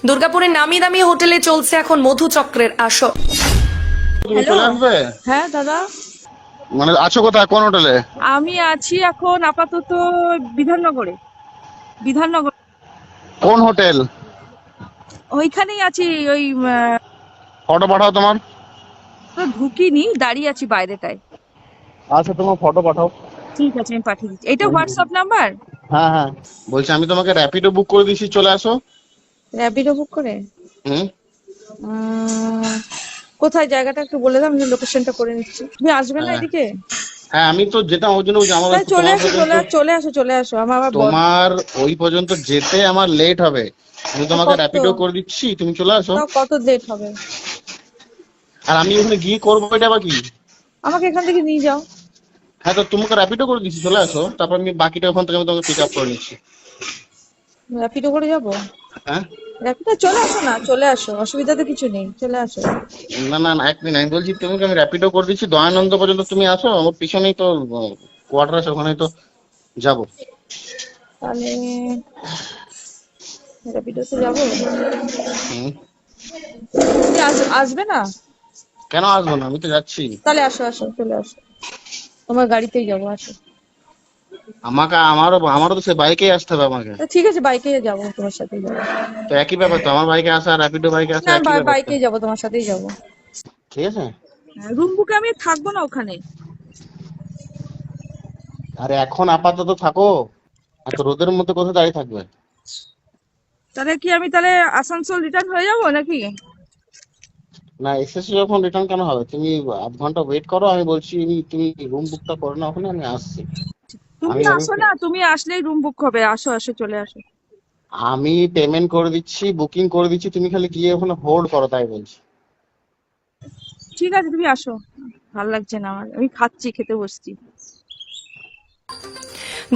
দুর্গাপুরের নামি দামি হোটেলে চলছে এখন মধুচক্রের আসর। তুমি চলে আসবে? হ্যাঁ দাদা, মানে আছো কোথায়, কোন হোটেলে? আমি আছি এখন আপাতত বিধাননগরে। বিধাননগর কোন হোটেল? ওইখানেই আছি। ওই ফটো পাঠাও তোমার। তো ঢুকিনি, দাঁড়িয়ে আছি বাইরেটায়। আচ্ছা তোমার ফটো পাঠাও। ঠিক আছে, আমি পাঠিয়ে দিচ্ছি। এটা হোয়াটসঅ্যাপ নাম্বার? হ্যাঁ হ্যাঁ, বলছি আমি তোমাকে র্যাপিডো বুক করে দিয়েছি, চলে আসো। র্যাপিডো বুক করে? হুম। উম, কোথায় জায়গাটা একটু বলে দাও, আমি লোকেশনটা করে নিচ্ছি। তুমি আসবে না হ্যাঁ এদিকে? হ্যাঁ, আমি তো যেতাম ওই জন্য বলছি, আমার তাহলে চলে তোমার আসো, পর্যন্ত, চলে আসো আমার আবার তোমার ওই পর্যন্ত যেতে আমার লেট হবে। আমি তোমাকে কত? র্যাপিডো করে দিচ্ছি, তুমি চলে আসো। তাও কত লেট হবে? আর আমি ওখানে গিয়ে করবো এটা আবার কি? আমাকে এখান থেকে নিয়ে যাও। হ্যাঁ, তো তোমাকে র্যাপিডো করে দিচ্ছি, চলে আসো, তারপর আমি বাকিটা ওখান থেকে আমি তোমাকে পিক আপ করে নিচ্ছি। র্যাপিডো করে যাবো? হ্যাঁ। র্যাপিডো চলে আসো না, চলে আসো, অসুবিধা তো কিছু নেই, চলে আসো। না না না, এক মিনিট, আমি বলছি তোমাকে আমি র্যাপিডো করে দিচ্ছি, দয়ানন্দ পর্যন্ত তুমি আসো, আমার পিছনেই তো কোয়ার্টার আছে, ওখানেই তো যাবো। তাহলে র্যাপিডোতে যাবো। হুম। তুমি আসবে না? কেন আসবো না, আমি তো যাচ্ছি। তাহলে আসো, চলে আসো, তোমার গাড়িতেই যাবো, আসো। আমারও তো সে বাইকেই আসতে হবে আমাকে। ঠিক আছে, বাইকে যাবো, তোমার সাথেই যাবো। তো একই ব্যাপার তো, আমার বাইকে আসা আর র্যাপিডো বাইকে আসা না, একই ব্যাপার তো। বাইকেই যাবো, তোমার সাথেই যাবো। ঠিক আছে। রুম বুকে আমি থাকবো না ওখানে। আরে এখন আপাতত থাকো, এত রোদের মধ্যে কোথায় দাঁড়িয়ে থাকবে? তাহলে কি আমি তাহলে আসানসোল রিটার্ন হয়ে যাবো নাকি? না, এসেছো যখন রিটার্ন কেন হবে? তুমি আধ ঘন্টা ওয়েট করো, আমি বলছি তুমি রুম বুকটা করো না ওখানে, আমি আসছি। তুমি আমি আমি আসো না, তুমি আসলেই রুম বুক হবে। আসো, চলে আসো। আমি পেমেন্ট করে দিচ্ছি, বুকিং করে দিচ্ছি, তুমি খালি গিয়ে ওখানে হোল্ড করো, তাই বলছি। ঠিক আছে, তুমি আসো। ভাল লাগছে না আমার, আমি খাচ্ছি, খেতে বসছি।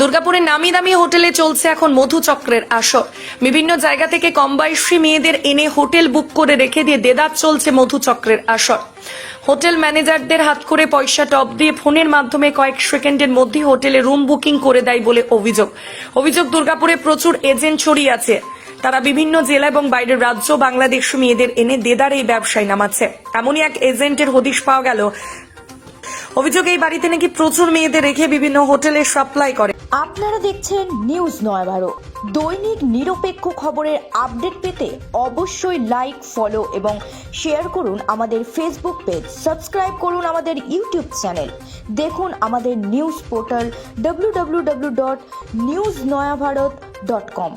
দুর্গাপুরের নামি দামি হোটেলে চলছে এখন মধুচক্রের আসর। বিভিন্ন জায়গা থেকে কম বয়সী মেয়েদের এনে হোটেল বুক করে রেখে দিয়ে দেদার চলছে মধুচক্রের আসর। হোটেল ম্যানেজারদের হাত করে পয়সা টপ দিয়ে ফোনের মাধ্যমে কয়েক সেকেন্ডের মধ্যে হোটেলে রুম বুকিং করে দেয় বলে অভিযোগ দুর্গাপুরে প্রচুর এজেন্ট ছড়িয়ে আছে। তারা বিভিন্ন জেলা এবং বাইরের রাজ্য বাংলাদেশি মেয়েদের এনে দেদার এই ব্যবসায় নামাচ্ছে। এমনই এক এজেন্টের হদিশ পাওয়া গেল। অভিযোগ, এই বাড়িতে নাকি প্রচুর মেয়েদের রেখে বিভিন্ন হোটেলে সাপ্লাই করে। আপনারা দেখছেন নিউজ ৯/১২, দৈনিক নিরপেক্ষ খবরের আপডেট পেতে অবশ্যই লাইক, ফলো এবং শেয়ার করুন আমাদের ফেসবুক পেজ, সাবস্ক্রাইব করুন আমাদের ইউটিউব চ্যানেল, দেখুন আমাদের নিউজ পোর্টাল www.newsnoyabharat.com।